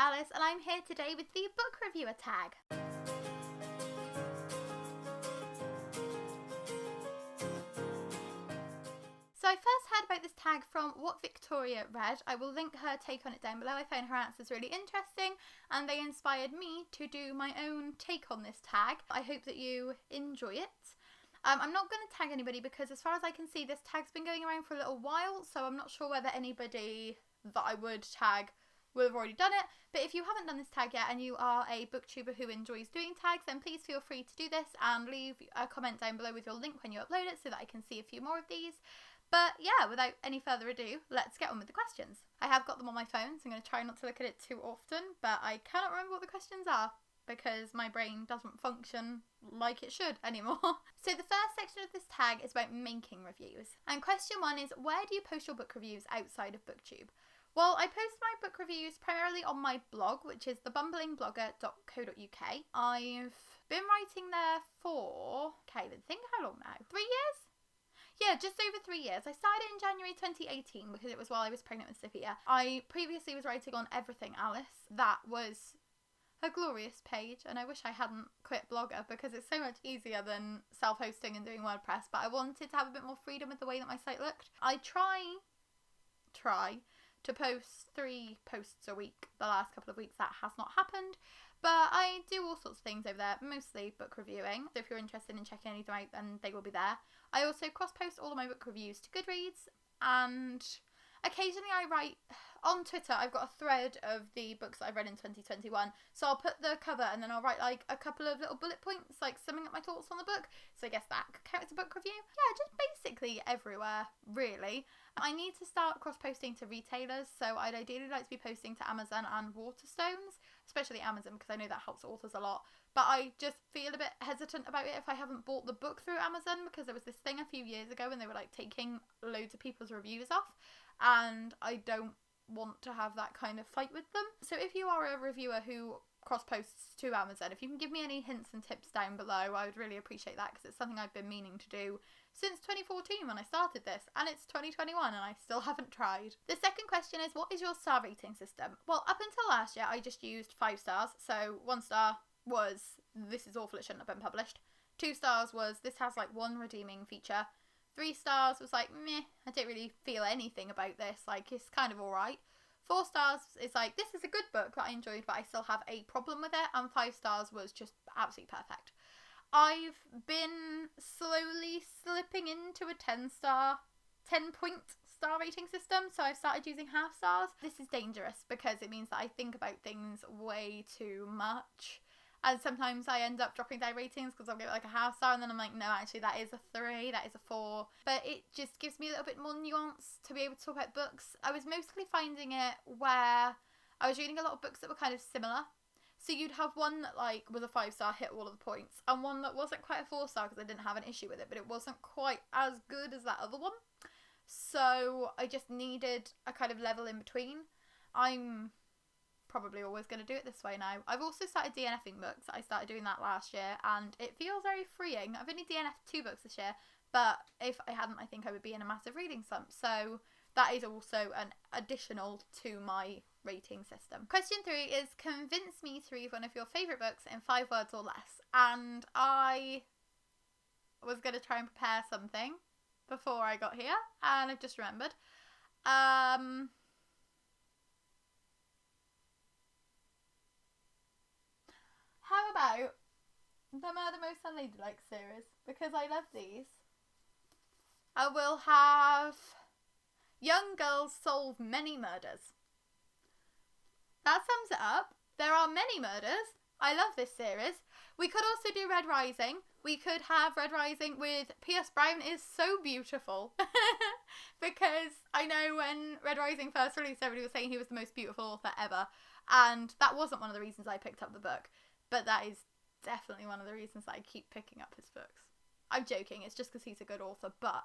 Alyce, and I'm here today with the book reviewer tag. So I first heard about this tag from What Victoria Read. I will link her take on it down below. I found her answers really interesting and they inspired me to do my own take on this tag. I hope that you enjoy it. I'm not going to tag anybody because as far as I can see, this tag's been going around for a little while, so I'm not sure whether anybody that I would tag will have already done it. But if you haven't done this tag yet and you are a booktuber who enjoys doing tags, then please feel free to do this and leave a comment down below with your link when you upload it so that I can see a few more of these. But yeah, without any further ado, let's get on with the questions. I have got them on my phone, so I'm going to try not to look at it too often, but I cannot remember what the questions are because my brain doesn't function like it should anymore. So the first section of this tag is about making reviews. And question 1 is, where do you post your book reviews outside of BookTube? Well, I post my book reviews primarily on my blog, which is thebumblingblogger.co.uk. I've been writing there for, think how long now? 3 years? Yeah, just over 3 years. I started in January 2018 because it was while I was pregnant with Sophia. I previously was writing on Everything Alyce. That was a glorious page, and I wish I hadn't quit Blogger because it's so much easier than self-hosting and doing WordPress, but I wanted to have a bit more freedom with the way that my site looked. I try to post 3 posts a week. The last couple of weeks that has not happened, but I do all sorts of things over there, mostly book reviewing. So if you're interested in checking anything out, then they will be there. I also cross-post all of my book reviews to Goodreads, and occasionally I write on Twitter. I've got a thread of the books that I've read in 2021, so I'll put the cover and then I'll write like a couple of little bullet points, like summing up my thoughts on the book. So I guess that could count as a book review. Yeah, just basically everywhere, really. I need to start cross-posting to retailers, so I'd ideally like to be posting to Amazon and Waterstones, especially Amazon because I know that helps authors a lot. But I just feel a bit hesitant about it if I haven't bought the book through Amazon, because there was this thing a few years ago when they were like taking loads of people's reviews off, and I don't want to have that kind of fight with them. So if you are a reviewer who cross-posts to Amazon, if you can give me any hints and tips down below, I would really appreciate that, because it's something I've been meaning to do since 2014 when I started this, and it's 2021 and I still haven't tried. The second question is, what is your star rating system? Well, up until last year I just used 5 stars. So 1 star was, this is awful, it shouldn't have been published. 2 stars was, this has like 1 redeeming feature. 3 stars was like, meh, I don't really feel anything about this, like it's kind of alright. 4 stars is like, this is a good book that I enjoyed but I still have a problem with it, and 5 stars was just absolutely perfect. I've been slowly slipping into a 10-point star rating system, so I've started using half stars. This is dangerous because it means that I think about things way too much, and sometimes I end up dropping down ratings because I'll give it like a half star and then I'm like, no, actually that is a 3, that is a 4. But it just gives me a little bit more nuance to be able to talk about books. I was mostly finding it where I was reading a lot of books that were kind of similar. So you'd have one that like was a 5-star, hit all of the points, and one that wasn't quite a 4-star because I didn't have an issue with it, but it wasn't quite as good as that other one. So I just needed a kind of level in between. I'm probably always going to do it this way now. I've also started DNFing books. I started doing that last year and it feels very freeing. I've only DNF'd 2 books this year, but if I hadn't, I think I would be in a massive reading slump. So that is also an additional to my rating system. Question 3 is, convince me to read one of your favourite books in 5 words or less. And I was going to try and prepare something before I got here, and I've just remembered. How about the Murder Most Unladylike series? Because I love these. I will have Young Girls Solve Many Murders. That sums it up. There are many murders. I love this series. We could also do Red Rising. We could have Red Rising with P.S. Brown is so beautiful. Because I know when Red Rising first released, everybody was saying he was the most beautiful author ever. And that wasn't one of the reasons I picked up the book. But that is definitely one of the reasons that I keep picking up his books. I'm joking. It's just because he's a good author. But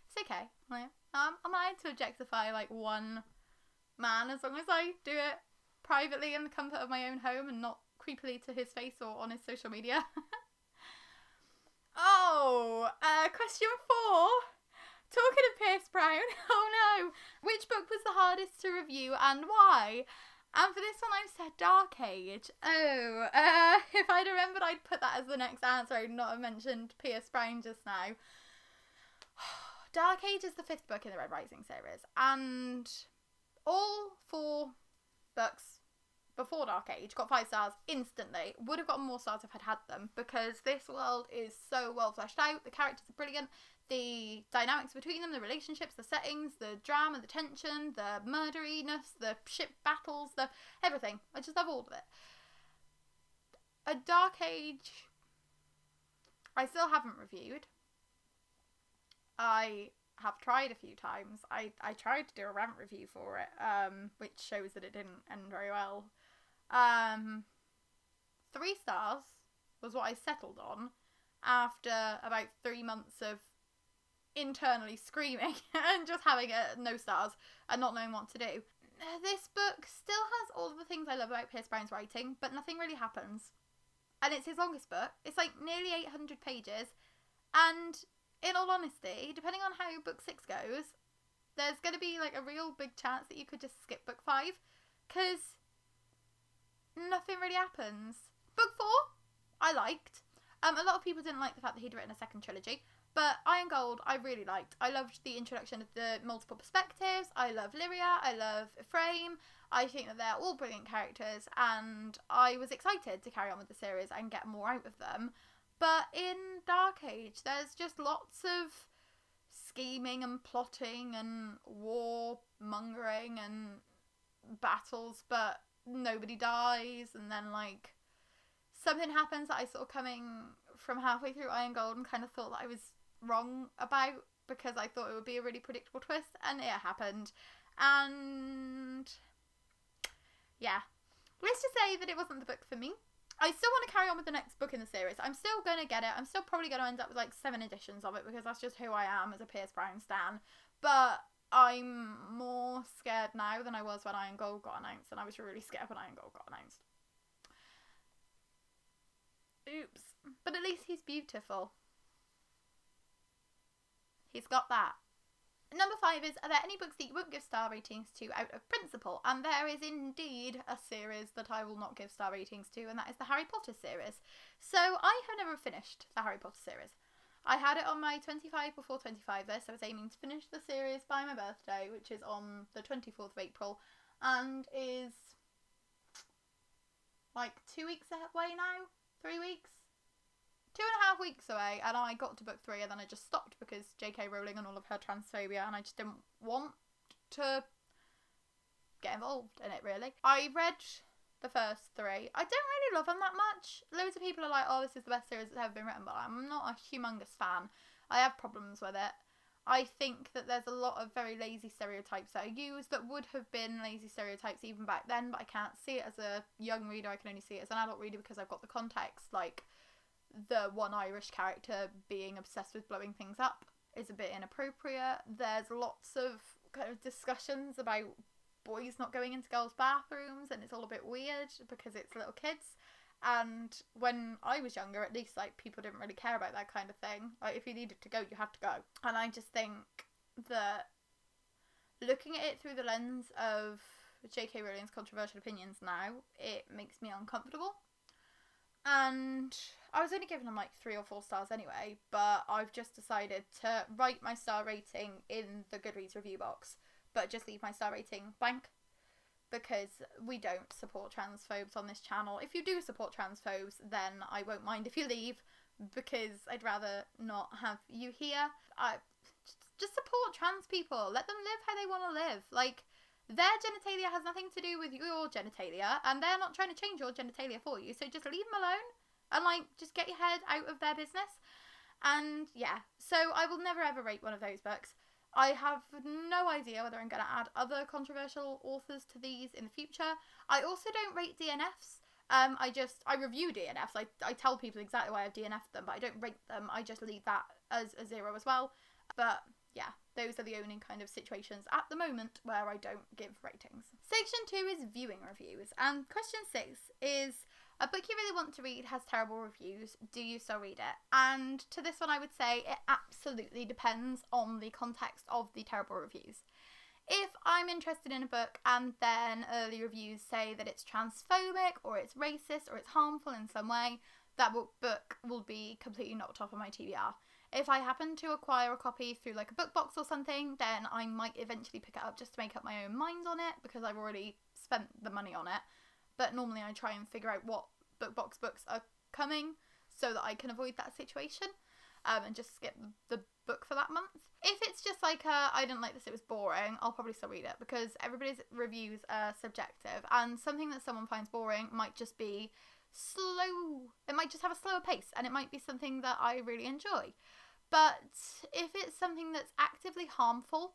it's okay. I'm allowed to objectify like one man as long as I do it privately in the comfort of my own home and not creepily to his face or on his social media. Question 4. Talking of Pierce Brown, oh no. Which book was the hardest to review and why? And for this one, I've said Dark Age. Oh, if I'd remembered I'd put that as the next answer, I'd not have mentioned Pierce Brown just now. Dark Age is the 5th book in the Red Rising series, and all 4 books before Dark Age got 5 stars instantly. Would have gotten more stars if I'd had them, because this world is so well fleshed out, the characters are brilliant, the dynamics between them, the relationships, the settings, the drama, the tension, the murderiness, the ship battles, the everything. I just love all of it. A Dark Age I still haven't reviewed. I have tried a few times. I tried to do a rant review for it, which shows that it didn't end very well. 3 stars was what I settled on after about 3 months of internally screaming and just having no stars and not knowing what to do. This book still has all of the things I love about Pierce Brown's writing, but nothing really happens. And it's his longest book. It's like nearly 800 pages, and in all honesty, depending on how book 6 goes, there's going to be like a real big chance that you could just skip book 5, because nothing really happens. Book 4, I liked. A lot of people didn't like the fact that he'd written a second trilogy, but Iron Gold I really liked. I loved the introduction of the multiple perspectives. I love Lyria. I love Ephraim. I think that they're all brilliant characters, and I was excited to carry on with the series and get more out of them. But in Dark Age, there's just lots of scheming and plotting and war-mongering and battles, but nobody dies, and then, like, something happens that I saw coming from halfway through Iron Gold and kind of thought that I was wrong about, because I thought it would be a really predictable twist, and it happened. And yeah, let's just say that it wasn't the book for me. I still want to carry on with the next book in the series. I'm still going to get it. I'm still probably going to end up with like 7 editions of it, because that's just who I am as a Pierce Brown stan. But I'm more scared now than I was when Iron Gold got announced, and I was really scared when Iron Gold got announced. Oops. But at least he's beautiful. He's got that. Number 5 is, are there any books that you won't give star ratings to out of principle? And there is indeed a series that I will not give star ratings to, and that is the Harry Potter series. So I have never finished the Harry Potter series. I had it on my 25 before 25 list. I was aiming to finish the series by my birthday, which is on the 24th of April, and is like 2 weeks away now? 3 weeks? 2.5 weeks away, and I got to book 3 and then I just stopped because J.K. Rowling and all of her transphobia, and I just didn't want to get involved in it, really. I read the first 3. I don't really love them that much. Loads of people are like, oh, this is the best series that's ever been written, but I'm not a humongous fan. I have problems with it. I think that there's a lot of very lazy stereotypes that are used that would have been lazy stereotypes even back then, but I can't see it as a young reader. I can only see it as an adult reader because I've got the context. Like, the one Irish character being obsessed with blowing things up is a bit inappropriate. There's lots of kind of discussions about boys not going into girls' bathrooms, and it's all a bit weird because it's little kids. And when I was younger, at least, like, people didn't really care about that kind of thing. Like, if you needed to go, you had to go. And I just think that looking at it through the lens of J.K. Rowling's controversial opinions now, it makes me uncomfortable. And I was only giving them like 3 or 4 stars anyway, but I've just decided to write my star rating in the Goodreads review box, but just leave my star rating blank, because we don't support transphobes on this channel. If you do support transphobes, then I won't mind if you leave, because I'd rather not have you here. Just support trans people. Let them live how they want to live. Like, their genitalia has nothing to do with your genitalia, and they're not trying to change your genitalia for you, so just leave them alone, and, like, just get your head out of their business. And, yeah, so I will never ever rate one of those books. I have no idea whether I'm going to add other controversial authors to these in the future. I also don't rate DNFs. I review DNFs. I tell people exactly why I've DNF'd them, but I don't rate them. I just leave that as a 0 as well. But yeah, those are the only kind of situations at the moment where I don't give ratings. Section 2 is viewing reviews, and question 6 is, a book you really want to read has terrible reviews, do you still read it? And to this one I would say it absolutely depends on the context of the terrible reviews. If I'm interested in a book and then early reviews say that it's transphobic or it's racist or it's harmful in some way, that book will be completely knocked off of my TBR. If I happen to acquire a copy through like a book box or something, then I might eventually pick it up just to make up my own mind on it, because I've already spent the money on it. But normally I try and figure out what book box books are coming so that I can avoid that situation, and just skip the book for that month. If it's just like I didn't like this, it was boring, I'll probably still read it, because everybody's reviews are subjective, and something that someone finds boring might just be slow. It might just have a slower pace, and it might be something that I really enjoy. But if it's something that's actively harmful,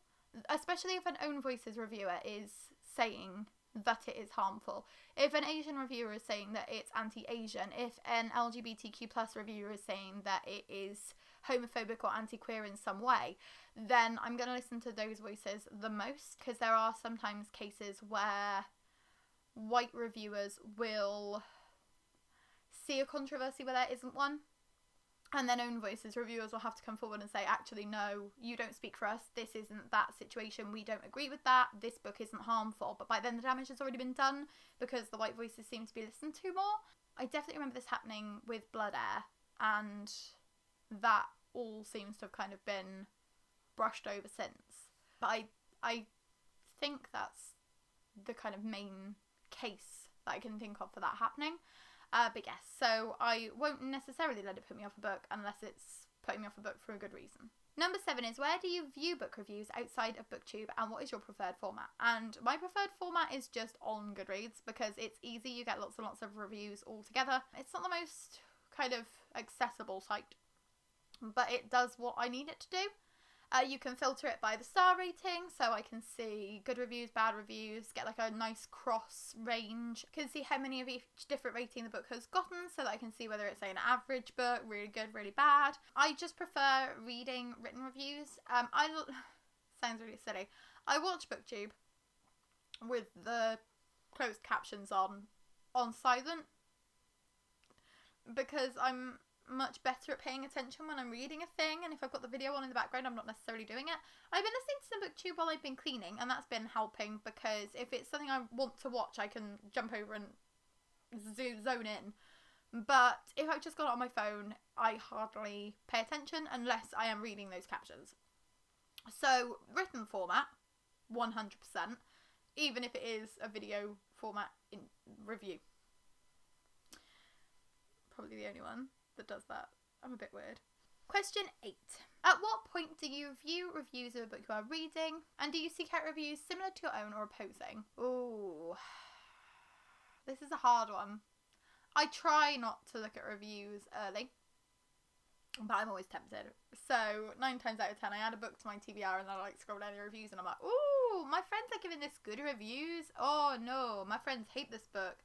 especially if an own voices reviewer is saying that it is harmful, if an Asian reviewer is saying that it's anti-Asian, if an LGBTQ plus reviewer is saying that it is homophobic or anti-queer in some way, then I'm going to listen to those voices the most, because there are sometimes cases where white reviewers will see a controversy where there isn't one, and then own voices reviewers will have to come forward and say, actually no, you don't speak for us, this isn't that situation, we don't agree with that, this book isn't harmful. But by then the damage has already been done, because the white voices seem to be listened to more. I definitely remember this happening with Blood Air, and that all seems to have kind of been brushed over since. But I think that's the kind of main case that I can think of for that happening. But yes, so I won't necessarily let it put me off a book unless it's putting me off a book for a good reason. Number 7 is, where do you view book reviews outside of BookTube, and what is your preferred format? And my preferred format is just on Goodreads, because it's easy, you get lots and lots of reviews all together. It's not the most kind of accessible site, but it does what I need it to do. You can filter it by the star rating, so I can see good reviews, bad reviews, get like a nice cross range. I can see how many of each different rating the book has gotten, so that I can see whether it's like an average book, really good, really bad. I just prefer reading written reviews. Sounds really silly. I watch BookTube with the closed captions on silent, because I'm much better at paying attention when I'm reading a thing, and if I've got the video on in the background, I'm not necessarily doing it. I've been listening to some BookTube while I've been cleaning, and that's been helping, because if it's something I want to watch, I can jump over and zone in. But if I've just got it on my phone, I hardly pay attention unless I am reading those captions. So written format, 100%, even if it is a video format in review. Probably the only one that does that. I'm a bit weird. Question 8. At what point do you view reviews of a book you are reading, and do you seek out reviews similar to your own or opposing? Ooh, this is a hard one. I try not to look at reviews early, but I'm always tempted. So 9 times out of 10 I add a book to my TBR and then I scroll down the reviews and I'm like, ooh, my friends are giving this good reviews. Oh no, my friends hate this book.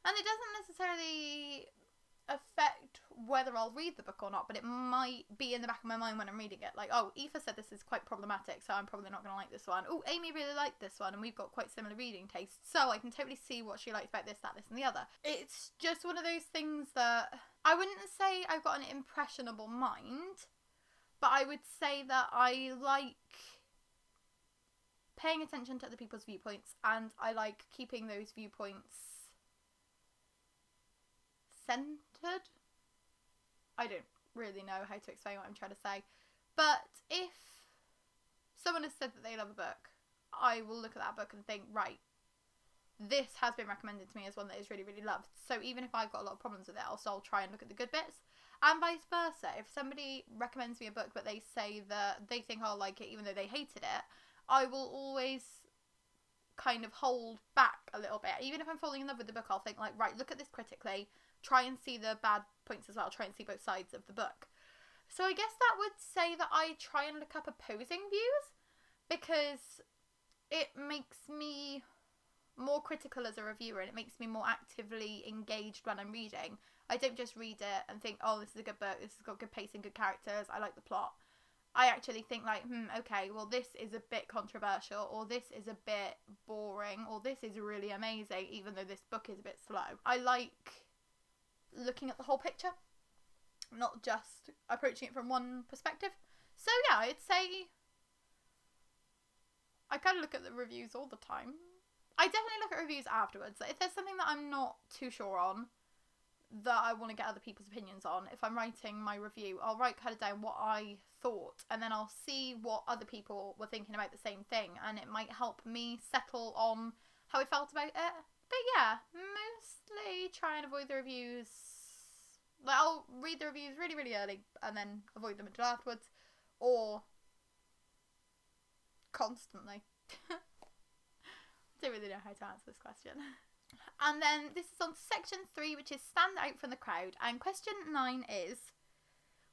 And it doesn't necessarily affect whether I'll read the book or not, but it might be in the back of my mind when I'm reading it. Like, oh, Aoife said this is quite problematic, so I'm probably not going to like this one. Oh, Amy really liked this one, and we've got quite similar reading tastes, so I can totally see what she likes about this, that, this, and the other. It's just one of those things that I wouldn't say I've got an impressionable mind, but I would say that I like paying attention to other people's viewpoints, and I like keeping those viewpoints centered. I don't really know how to explain what I'm trying to say, but if someone has said that they love a book, I will look at that book and think, right, this has been recommended to me as one that is really, really loved. So even if I've got a lot of problems with it, I'll still try and look at the good bits. And vice versa. If somebody recommends me a book but they say that they think I'll like it even though they hated it, I will always kind of hold back a little bit. Even if I'm falling in love with the book, I'll think like, right, look at this critically, try and see the bad points as well, try and see both sides of the book. So I guess that would say that I try and look up opposing views, because it makes me more critical as a reviewer and it makes me more actively engaged when I'm reading. I don't just read it and think, oh, this is a good book, this has got good pacing, good characters, I like the plot. I actually think like, okay, well this is a bit controversial, or this is a bit boring, or this is really amazing, even though this book is a bit slow. I like looking at the whole picture, not just approaching it from one perspective. So yeah, I'd say I kind of look at the reviews all the time. I definitely look at reviews afterwards. Like, if there's something that I'm not too sure on, that I want to get other people's opinions on, if I'm writing my review, I'll write kind of down what I thought, and then I'll see what other people were thinking about the same thing, and it might help me settle on how I felt about it. But yeah, mostly try and avoid the reviews. Like, I'll read the reviews really, really early and then avoid them until afterwards, or constantly. I don't really know how to answer this question. And then this is on section 3, which is stand out from the crowd. And question 9 is,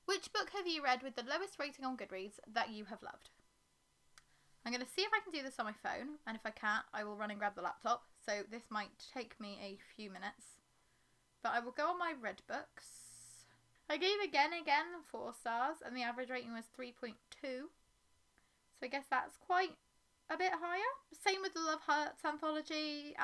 which book have you read with the lowest rating on Goodreads that you have loved? I'm going to see if I can do this on my phone, and if I can't, I will run and grab the laptop. So this might take me a few minutes. But I will go on my read books. I gave again 4 stars, and the average rating was 3.2. So I guess that's quite a bit higher. Same with the Love Hurts anthology,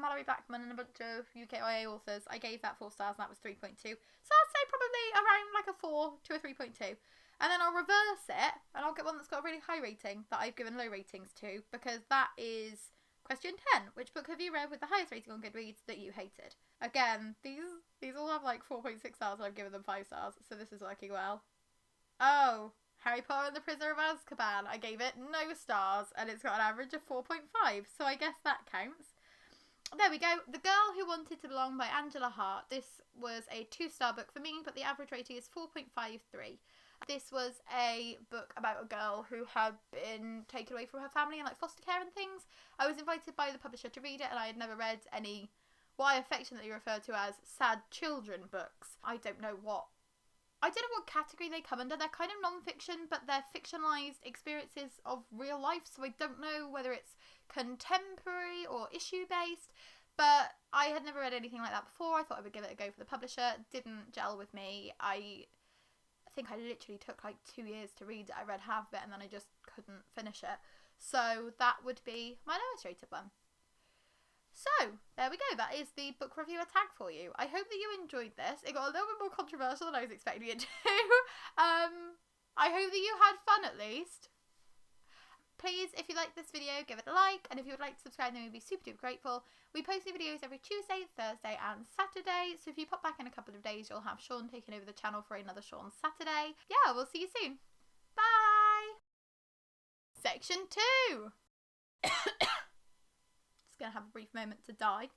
Mallory Blackman and a bunch of UKIA authors. I gave that 4 stars and that was 3.2. So I'd say probably around like a 4 to a 3.2. And then I'll reverse it and I'll get one that's got a really high rating that I've given low ratings to, because that is question 10. Which book have you read with the highest rating on Goodreads that you hated? Again, these all have like 4.6 stars and I've given them 5 stars, so this is working well. Oh, Harry Potter and the Prisoner of Azkaban. I gave it no stars and it's got an average of 4.5, so I guess that counts. There we go. The Girl Who Wanted to Belong by Angela Hart. This was a 2-star book for me, but the average rating is 4.53. This was a book about a girl who had been taken away from her family and like foster care and things. I was invited by the publisher to read it, and I had never read any what I affectionately refer to as sad children books. I don't know what category they come under. They're kind of non-fiction, but they're fictionalized experiences of real life, so I don't know whether it's contemporary or issue-based, but I had never read anything like that before. I thought I would give it a go for the publisher. It didn't gel with me. I think I literally took like 2 years to read it. I read half of it and then I just couldn't finish it. So that would be my lowest rated one. So, there we go. That is the book reviewer tag for you. I hope that you enjoyed this. It got a little bit more controversial than I was expecting it to. I hope that you had fun at least. Please, if you like this video, give it a like. And if you would like to subscribe, then we'd be super duper grateful. We post new videos every Tuesday, Thursday and Saturday. So if you pop back in a couple of days, you'll have Sean taking over the channel for another Sean Saturday. Yeah, we'll see you soon. Bye! Section 2. Gonna have a brief moment to die.